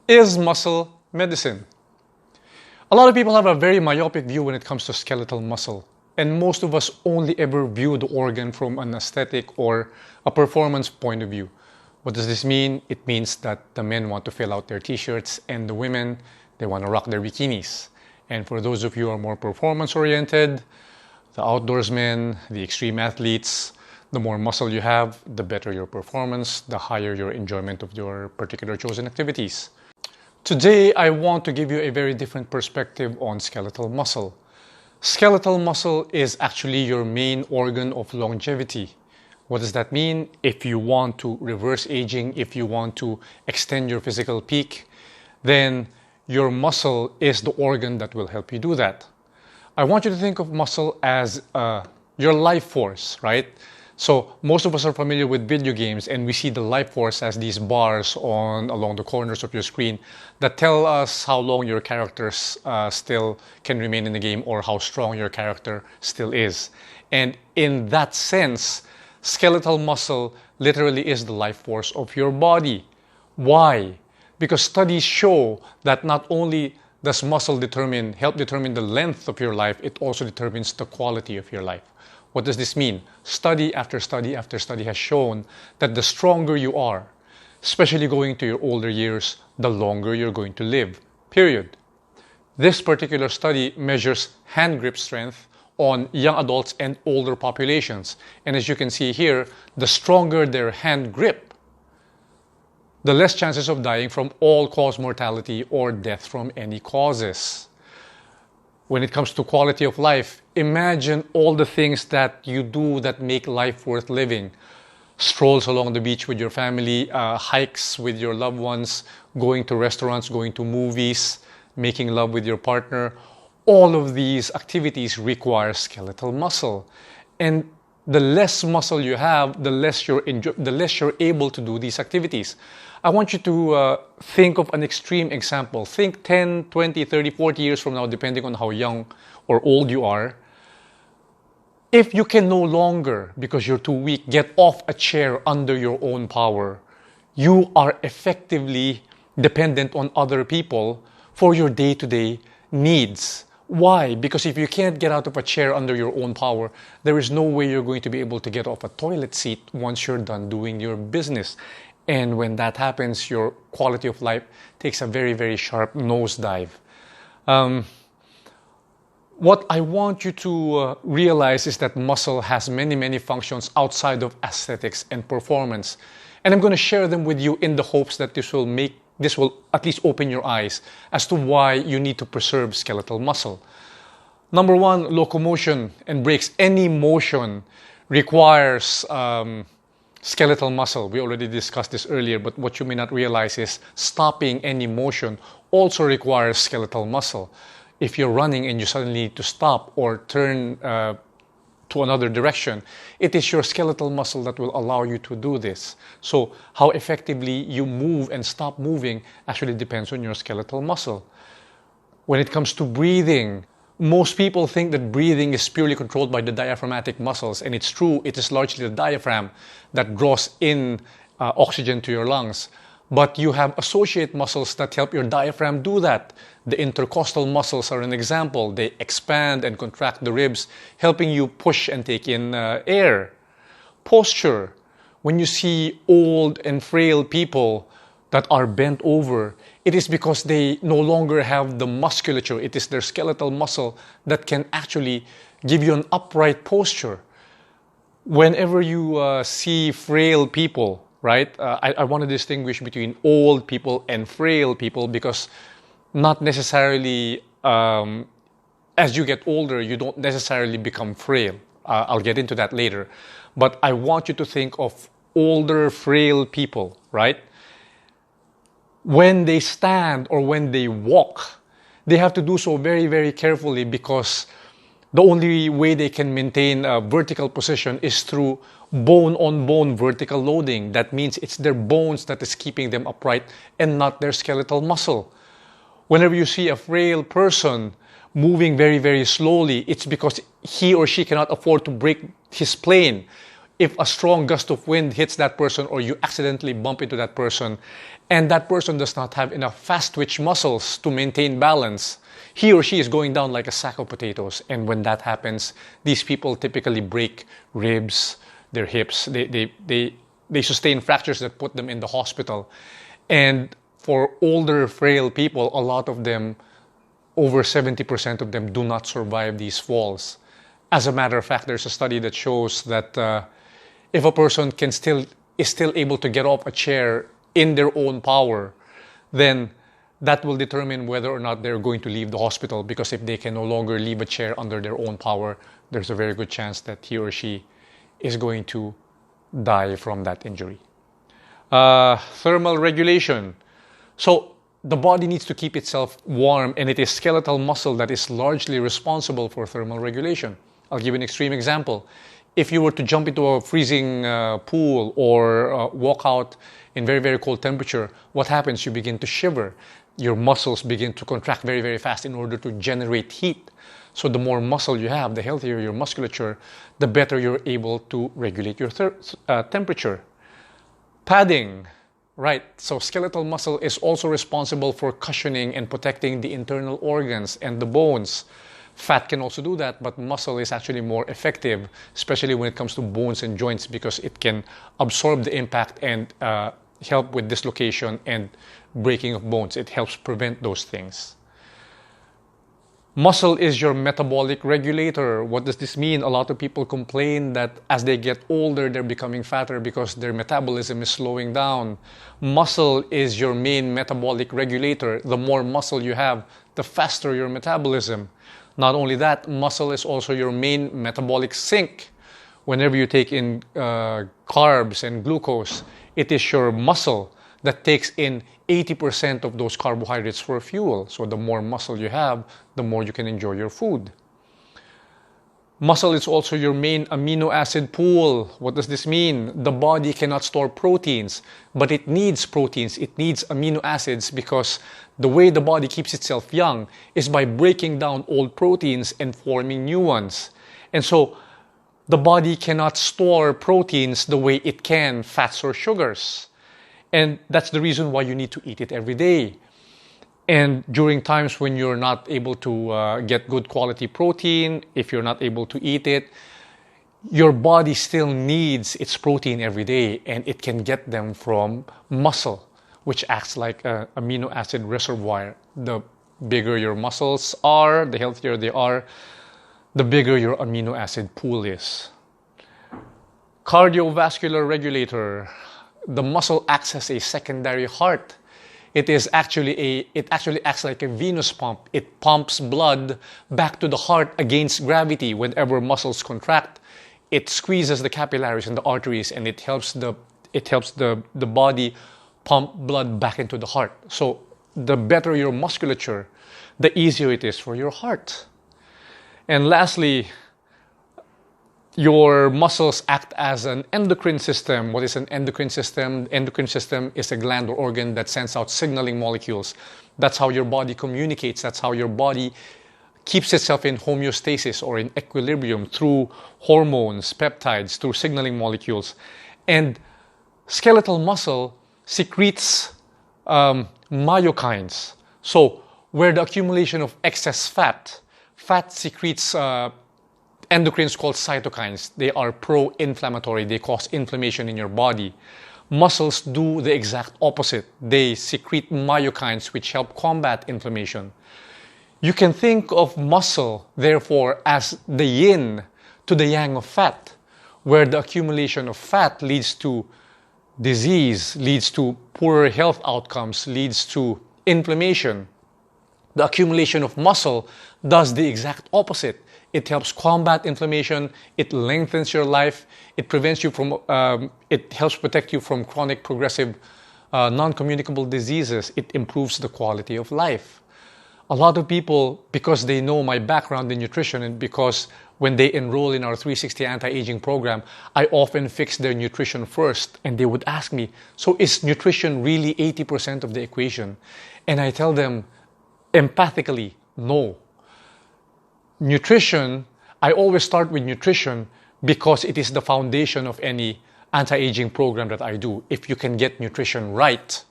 Is muscle medicine? A lot of people have a very myopic view when it comes to skeletal muscle, and most of us only ever view the organ from an aesthetic or a performance point of view. What does this mean? It means that the men want to fill out their t-shirts and the women, they want to rock their bikinis. And for those of you who are more performance oriented, the outdoorsmen, the extreme athletes, the more muscle you have, the better your performance, the higher your enjoyment of your particular chosen activities. Today, I want to give you a very different perspective on skeletal muscle. Skeletal muscle is actually your main organ of longevity. What does that mean? If you want to reverse aging, if you want to extend your physical peak, then your muscle is the organ that will help you do that. I want you to think of muscle as your life force, right? So most of us are familiar with video games, and we see the life force as these bars along the corners of your screen that tell us how long your characters still can remain in the game or how strong your character still is. And in that sense, skeletal muscle literally is the life force of your body. Why? Because studies show that not only does muscle help determine the length of your life, it also determines the quality of your life. What does this mean? Study after study after study has shown that the stronger you are, especially going to your older years, the longer you're going to live, period. This particular study measures hand grip strength on young adults and older populations. And as you can see here, the stronger their hand grip, the less chances of dying from all-cause mortality or death from any causes. When it comes to quality of life, imagine all the things that you do that make life worth living. Strolls along the beach with your family, hikes with your loved ones, going to restaurants, going to movies, making love with your partner. All of these activities require skeletal muscle. And the less muscle you have, the less you're able to do these activities. I want you to think of an extreme example. Think 10, 20, 30, 40 years from now, depending on how young or old you are. If you can no longer, because you're too weak, get off a chair under your own power, you are effectively dependent on other people for your day-to-day needs. Why? Because if you can't get out of a chair under your own power, there is no way you're going to be able to get off a toilet seat once you're done doing your business. And when that happens, your quality of life takes a very, very sharp nosedive. What I want you to realize is that muscle has many, many functions outside of aesthetics and performance. And I'm going to share them with you in the hopes that this will at least open your eyes as to why you need to preserve skeletal muscle. Number one, locomotion and brakes. Any motion requires skeletal muscle. We already discussed this earlier, but what you may not realize is stopping any motion also requires skeletal muscle. If you're running and you suddenly need to stop or turn to another direction, it is your skeletal muscle that will allow you to do this. So how effectively you move and stop moving actually depends on your skeletal muscle. When it comes to breathing, most people think that breathing is purely controlled by the diaphragmatic muscles, and it's true, it is largely the diaphragm that draws in oxygen to your lungs. But you have associate muscles that help your diaphragm do that. The intercostal muscles are an example. They expand and contract the ribs, helping you push and take in air. Posture. When you see old and frail people that are bent over, it is because they no longer have the musculature. It is their skeletal muscle that can actually give you an upright posture. Whenever you see frail people, right? I want to distinguish between old people and frail people because not necessarily, as you get older, you don't necessarily become frail. I'll get into that later. But I want you to think of older, frail people, right? When they stand or when they walk, they have to do so very, very carefully because the only way they can maintain a vertical position is through bone-on-bone vertical loading. That means it's their bones that is keeping them upright and not their skeletal muscle. Whenever you see a frail person moving very, very slowly, it's because he or she cannot afford to break his plane. if a strong gust of wind hits that person or you accidentally bump into that person and that person does not have enough fast twitch muscles to maintain balance, he or she is going down like a sack of potatoes. And when that happens, these people typically break ribs, their hips, they sustain fractures that put them in the hospital. And for older, frail people, a lot of them, over 70% of them, do not survive these falls. As a matter of fact, there's a study that shows that if a person is still able to get off a chair in their own power, then that will determine whether or not they're going to leave the hospital, because if they can no longer leave a chair under their own power, there's a very good chance that he or she is going to die from that injury. Thermal regulation. So the body needs to keep itself warm, and it is skeletal muscle that is largely responsible for thermal regulation. I'll give you an extreme example. If you were to jump into a freezing pool or walk out in very, very cold temperature, what happens? You begin to shiver. Your muscles begin to contract very, very fast in order to generate heat. So the more muscle you have, the healthier your musculature, the better you're able to regulate your temperature. Padding, right? So skeletal muscle is also responsible for cushioning and protecting the internal organs and the bones. Fat can also do that, but muscle is actually more effective, especially when it comes to bones and joints, because it can absorb the impact and help with dislocation and breaking of bones. It helps prevent those things. Muscle is your metabolic regulator. What does this mean? A lot of people complain that as they get older, they're becoming fatter because their metabolism is slowing down. Muscle is your main metabolic regulator. The more muscle you have, the faster your metabolism. Not only that, muscle is also your main metabolic sink. Whenever you take in carbs and glucose, it is your muscle that takes in 80% of those carbohydrates for fuel. So the more muscle you have, the more you can enjoy your food. Muscle is also your main amino acid pool. What does this mean? The body cannot store proteins, but it needs proteins. It needs amino acids, because the way the body keeps itself young is by breaking down old proteins and forming new ones. And so the body cannot store proteins the way it can fats or sugars. And that's the reason why you need to eat it every day. And during times when you're not able to get good quality protein, if you're not able to eat it, your body still needs its protein every day, and it can get them from muscle, which acts like an amino acid reservoir. The bigger your muscles are, the healthier they are, the bigger your amino acid pool is. Cardiovascular regulator. The muscle acts as a secondary heart. It actually acts like a venous pump. It pumps blood back to the heart against gravity. Whenever muscles contract, it squeezes the capillaries and the arteries, and it helps the body pump blood back into the heart. So the better your musculature, the easier it is for your heart. And lastly, your muscles act as an endocrine system. What is an endocrine system? Endocrine system is a gland or organ that sends out signaling molecules. That's how your body communicates. That's how your body keeps itself in homeostasis or in equilibrium, through hormones, peptides, through signaling molecules. And skeletal muscle secretes myokines. So where the accumulation of excess fat secretes endocrines called cytokines. They are pro-inflammatory. They cause inflammation in your body. Muscles do the exact opposite. They secrete myokines, which help combat inflammation. You can think of muscle, therefore, as the yin to the yang of fat, where the accumulation of fat leads to disease, leads to poorer health outcomes, leads to inflammation. The accumulation of muscle does the exact opposite. It helps combat inflammation. It lengthens your life. It prevents you from, it helps protect you from chronic progressive non-communicable diseases. It improves the quality of life. A lot of people, because they know my background in nutrition, and because when they enroll in our 360 anti-aging program, I often fix their nutrition first. And they would ask me, so is nutrition really 80% of the equation? And I tell them emphatically, no. Nutrition, I always start with nutrition because it is the foundation of any anti-aging program that I do. If you can get nutrition right,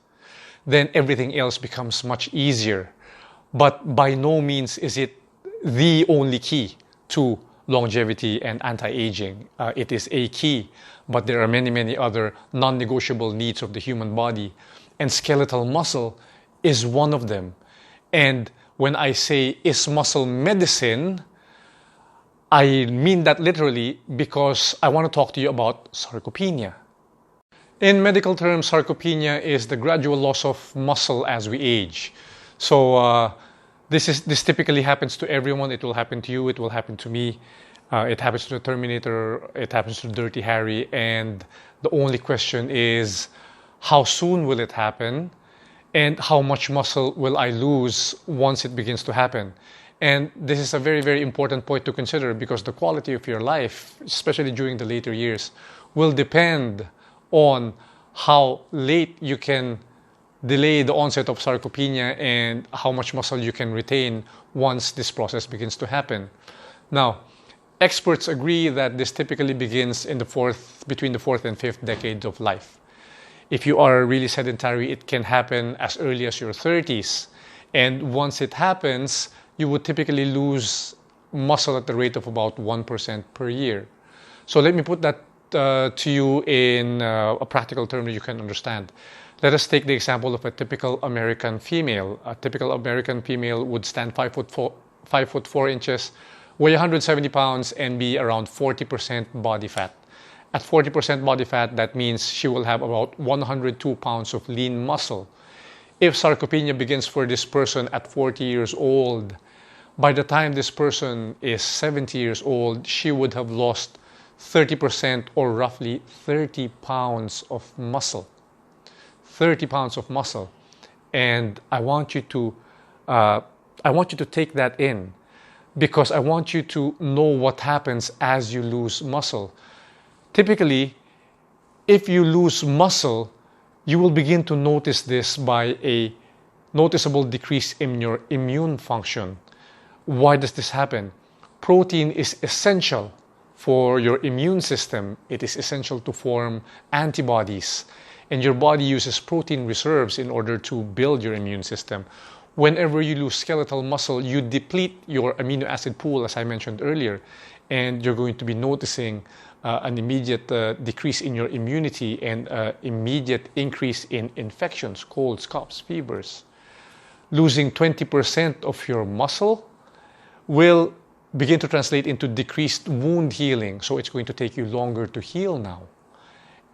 then everything else becomes much easier. But by no means is it the only key to longevity and anti-aging. It is a key, but there are many, many other non-negotiable needs of the human body, and skeletal muscle is one of them. And when I say, is muscle medicine, I mean that literally, because I want to talk to you about sarcopenia. In medical terms, sarcopenia is the gradual loss of muscle as we age. So this typically happens to everyone. It will happen to you, it will happen to me. It happens to the Terminator, it happens to Dirty Harry, and the only question is, how soon will it happen? And how much muscle will I lose once it begins to happen? And this is a very, very important point to consider, because the quality of your life, especially during the later years, will depend on how late you can delay the onset of sarcopenia and how much muscle you can retain once this process begins to happen. Now, experts agree that this typically begins in between the fourth and fifth decade of life. If you are really sedentary, it can happen as early as your 30s. And once it happens, you would typically lose muscle at the rate of about 1% per year. So let me put that to you in a practical term that you can understand. Let us take the example of a typical American female. A typical American female would stand 5'4" inches, weigh 170 pounds, and be around 40% body fat. At 40% body fat, that means she will have about 102 pounds of lean muscle. If sarcopenia begins for this person at 40 years old, by the time this person is 70 years old, she would have lost 30%, or roughly 30 pounds of muscle. 30 pounds of muscle. And I want you to take that in, because I want you to know what happens as you lose muscle. Typically, if you lose muscle, you will begin to notice this by a noticeable decrease in your immune function. Why does this happen? Protein is essential for your immune system. It is essential to form antibodies, and your body uses protein reserves in order to build your immune system. Whenever you lose skeletal muscle, you deplete your amino acid pool, as I mentioned earlier, and you're going to be noticing an immediate decrease in your immunity and immediate increase in infections, colds, coughs, fevers. Losing 20% of your muscle will begin to translate into decreased wound healing. So it's going to take you longer to heal now.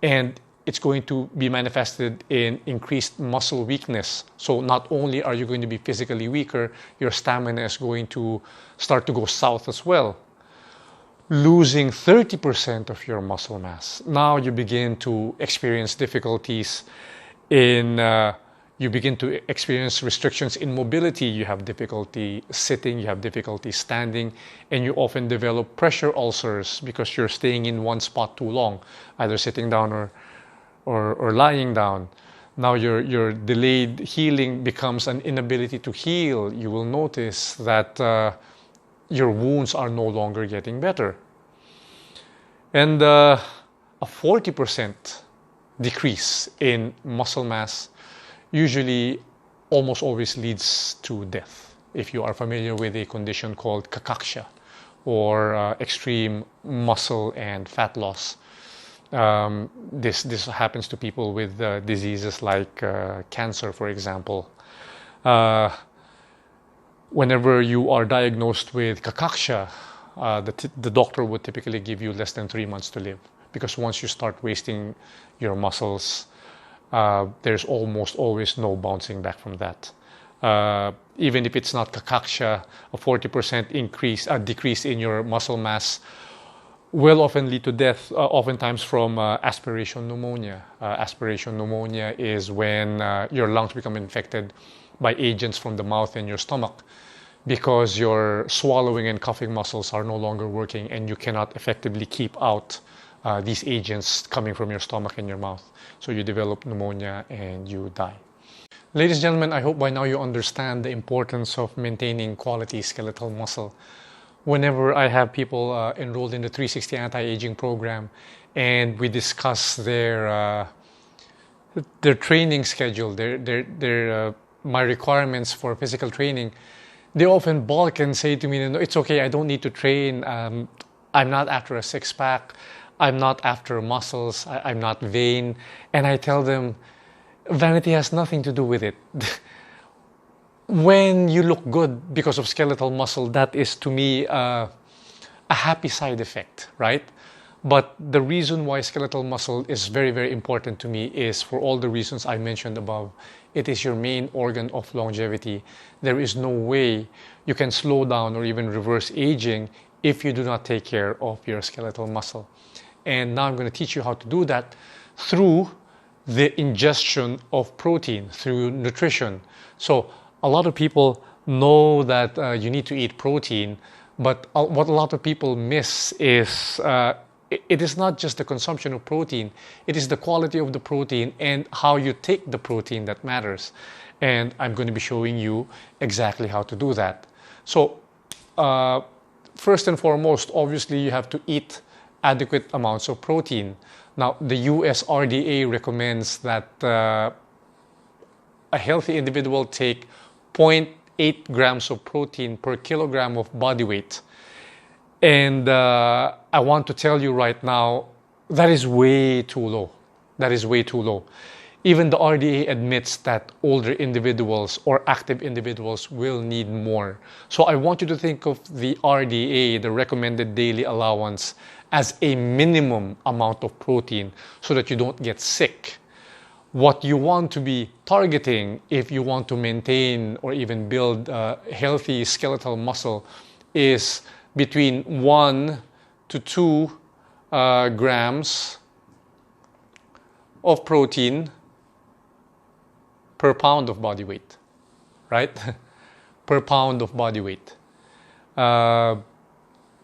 And it's going to be manifested in increased muscle weakness. So not only are you going to be physically weaker, your stamina is going to start to go south as well. Losing 30% of your muscle mass, now you begin to experience difficulties you begin to experience restrictions in mobility. You have difficulty sitting, you have difficulty standing, and you often develop pressure ulcers because you're staying in one spot too long, either sitting down or lying down. Now your delayed healing becomes an inability to heal. You will notice that your wounds are no longer getting better. And a 40% decrease in muscle mass usually almost always leads to death. If you are familiar with a condition called cachexia, or extreme muscle and fat loss, this happens to people with diseases like cancer, for example. Whenever you are diagnosed with cachexia, the doctor would typically give you less than 3 months to live, because once you start wasting your muscles, there's almost always no bouncing back from that. Even if it's not cachexia, a 40% decrease in your muscle mass will often lead to death, oftentimes from aspiration pneumonia. Aspiration pneumonia is when your lungs become infected by agents from the mouth and your stomach, because your swallowing and coughing muscles are no longer working and you cannot effectively keep out these agents coming from your stomach and your mouth. So you develop pneumonia and you die. Ladies and gentlemen, I hope by now you understand the importance of maintaining quality skeletal muscle. whenever I have people enrolled in the 360 anti-aging program, and we discuss their training schedule, my requirements for physical training, they often balk and say to me, "No, it's okay. I don't need to train. I'm not after a six-pack. I'm not after muscles. I'm not vain." And I tell them, vanity has nothing to do with it. When you look good because of skeletal muscle, that is to me a happy side effect, right? But the reason why skeletal muscle is very, very important to me is for all the reasons I mentioned above. It is your main organ of longevity. There is no way you can slow down or even reverse aging if you do not take care of your skeletal muscle. And now I'm going to teach you how to do that through the ingestion of protein, through nutrition. So a lot of people know that you need to eat protein, but what a lot of people miss is it is not just the consumption of protein, it is the quality of the protein and how you take the protein that matters. And I'm going to be showing you exactly how to do that. So first and foremost, obviously you have to eat adequate amounts of protein. Now, the US RDA recommends that a healthy individual take 0.8 grams of protein per kilogram of body weight. And I want to tell you right now, that is way too low. That is way too low. Even the RDA admits that older individuals or active individuals will need more. So I want you to think of the RDA, the recommended daily allowance, as a minimum amount of protein so that you don't get sick. What you want to be targeting if you want to maintain or even build healthy skeletal muscle is between 1 to 2 grams of protein per pound of body weight, right? Per pound of body weight.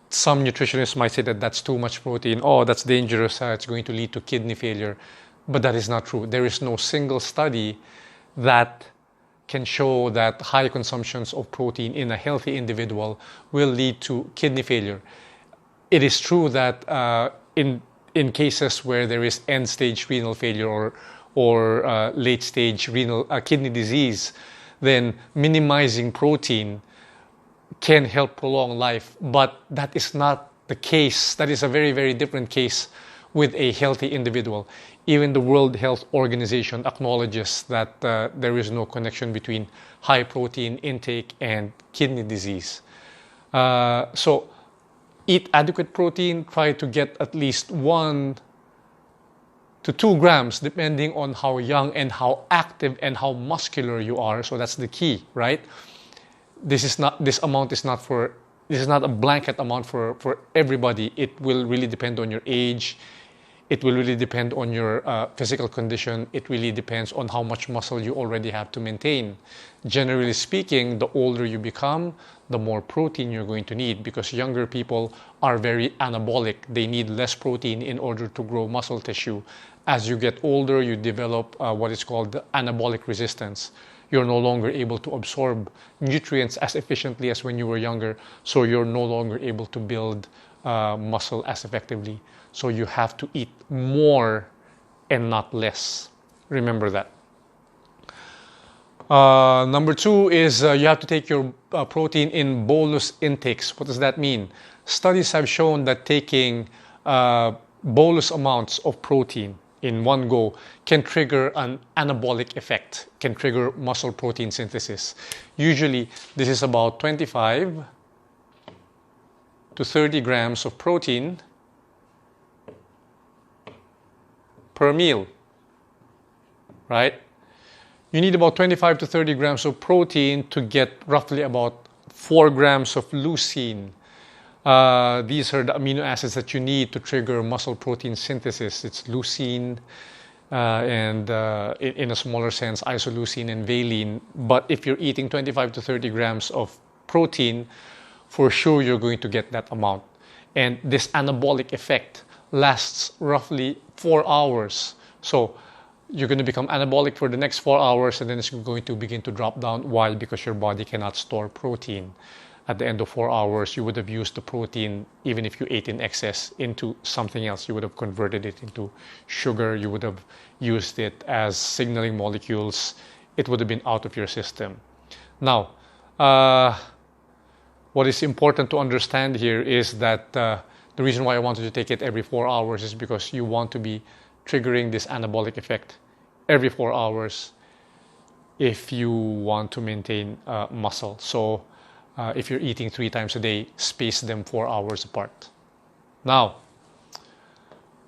Some nutritionists might say that that's too much protein. Oh, that's dangerous. It's going to lead to kidney failure. But that is not true. There is no single study that can show that high consumptions of protein in a healthy individual will lead to kidney failure. It is true that in cases where there is end-stage renal failure or late-stage renal kidney disease, then minimizing protein can help prolong life. But that is not the case. That is a very, very different case with a healthy individual. Even the World Health Organization acknowledges that there is no connection between high protein intake and kidney disease. So eat adequate protein, try to get at least 1 to 2 grams depending on how young and how active and how muscular you are. So that's the key, right? This amount is not a blanket amount for everybody. It will really depend on your age. It will really depend on your physical condition. It really depends on how much muscle you already have to maintain. Generally speaking, the older you become, the more protein you're going to need because younger people are very anabolic. They need less protein in order to grow muscle tissue. As you get older, you develop what is called the anabolic resistance. You're no longer able to absorb nutrients as efficiently as when you were younger, so you're no longer able to build muscle as effectively. So you have to eat more and not less. Remember that. Number 2 is you have to take your protein in bolus intakes. What does that mean? Studies have shown that taking bolus amounts of protein in one go can trigger an anabolic effect, can trigger muscle protein synthesis. Usually this is about 25 to 30 grams of protein per meal, right? You need about 25 to 30 grams of protein to get roughly about 4 grams of leucine. These are the amino acids that you need to trigger muscle protein synthesis. It's leucine and in a smaller sense, isoleucine and valine. But if you're eating 25 to 30 grams of protein, for sure you're going to get that amount. And this anabolic effect lasts roughly 4 hours. So you're going to become anabolic for the next 4 hours and then it's going to begin to drop down. Why? Because your body cannot store protein. at the end of 4 hours, you would have used the protein, even if you ate in excess, into something else. You would have converted it into sugar. You would have used it as signaling molecules. It would have been out of your system. Now, what is important to understand here is that the reason why I wanted to take it every 4 hours is because you want to be triggering this anabolic effect every 4 hours if you want to maintain muscle. So if you're eating 3 times a day, space them 4 hours apart. Now,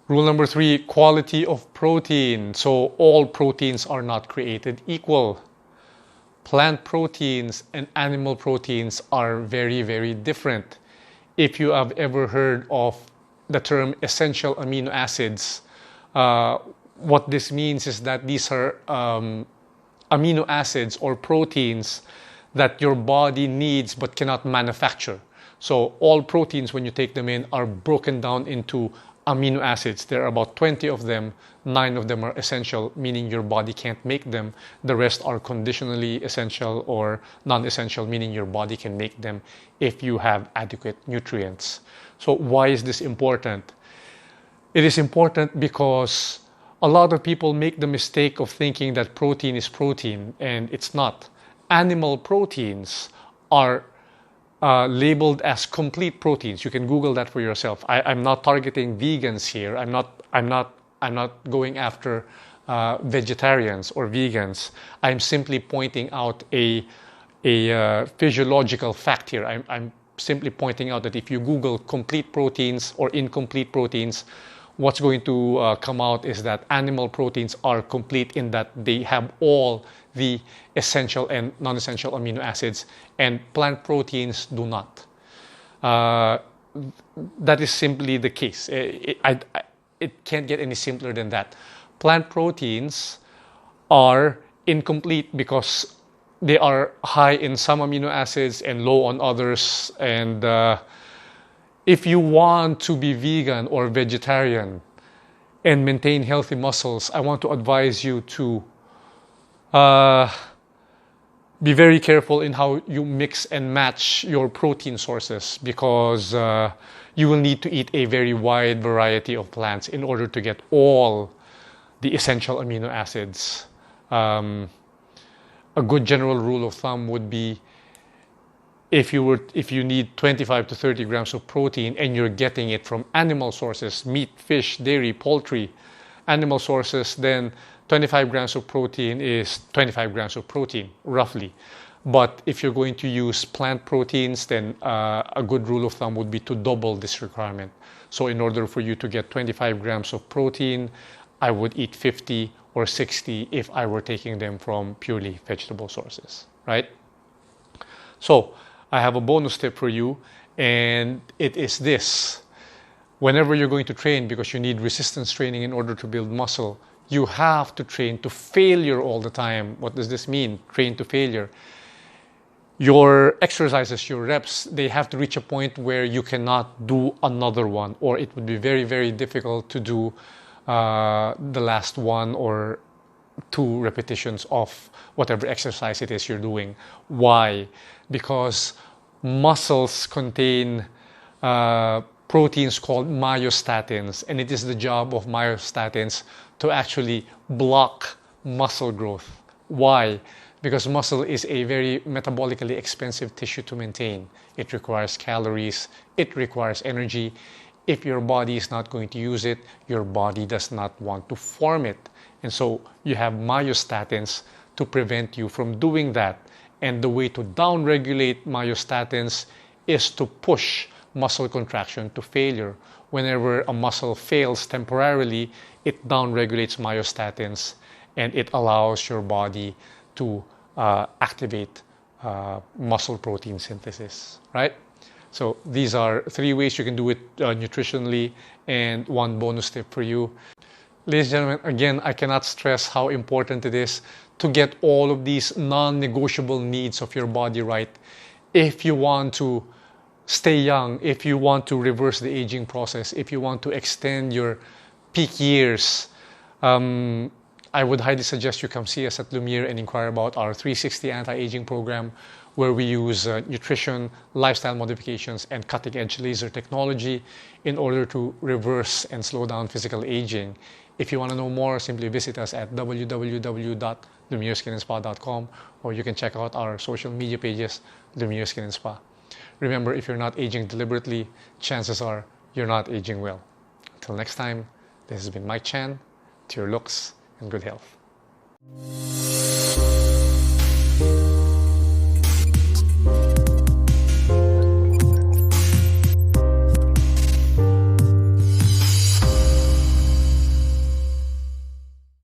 rule number 3, quality of protein. So all proteins are not created equal. Plant proteins and animal proteins are very, very different. If you have ever heard of the term essential amino acids, what this means is that these are amino acids or proteins that your body needs but cannot manufacture. So all proteins, when you take them in, are broken down into amino acids. There are about 20 of them. 9 of them are essential, meaning your body can't make them. The rest are conditionally essential or non-essential, meaning your body can make them if you have adequate nutrients. So why is this important? It is important because a lot of people make the mistake of thinking that protein is protein, and it's not. Animal proteins are labeled as complete proteins. You can Google that for yourself. I'm not targeting vegans here. I'm not going after vegetarians or vegans. I'm simply pointing out a physiological fact here. I'm simply pointing out that if you Google complete proteins or incomplete proteins, what's going to come out is that animal proteins are complete in that they have all the essential and non-essential amino acids, and plant proteins do not. That is simply the case. It can't get any simpler than that. Plant proteins are incomplete because they are high in some amino acids and low on others. And if you want to be vegan or vegetarian and maintain healthy muscles, I want to advise you to be very careful in how you mix and match your protein sources, because you will need to eat a very wide variety of plants in order to get all the essential amino acids. A good general rule of thumb would be if you need 25 to 30 grams of protein and you're getting it from animal sources, meat, fish, dairy, poultry, animal sources, then 25 grams of protein is 25 grams of protein, roughly. But if you're going to use plant proteins, then a good rule of thumb would be to double this requirement. So in order for you to get 25 grams of protein, I would eat 50 or 60 if I were taking them from purely vegetable sources, right? So I have a bonus tip for you, and it is this. Whenever you're going to train, because you need resistance training in order to build muscle, you have to train to failure all the time. What does this mean? Train to failure. Your exercises, your reps, they have to reach a point where you cannot do another one, or it would be very, very difficult to do the last 1 or 2 repetitions of whatever exercise it is you're doing. Why? Because muscles contain proteins called myostatins, and it is the job of myostatins to actually block muscle growth. Why? Because muscle is a very metabolically expensive tissue to maintain. It requires calories, it requires energy. If your body is not going to use it, your body does not want to form it. And so you have myostatins to prevent you from doing that. And the way to downregulate myostatins is to push muscle contraction to failure. Whenever a muscle fails temporarily, it downregulates myostatins and it allows your body to activate muscle protein synthesis, right? So these are 3 ways you can do it nutritionally, and 1 bonus tip for you. Ladies and gentlemen, again, I cannot stress how important it is to get all of these non-negotiable needs of your body right if you want to stay young, if you want to reverse the aging process, if you want to extend your peak years. I would highly suggest you come see us at Lumiere and inquire about our 360 anti-aging program, where we use nutrition, lifestyle modifications, and cutting-edge laser technology in order to reverse and slow down physical aging. If you want to know more, simply visit us at www.lumiereskin&spa.com, or you can check out our social media pages, Lumiere Skin and Spa. Remember, if you're not aging deliberately, chances are you're not aging well. Until next time, this has been Mike Chan. To your looks and good health.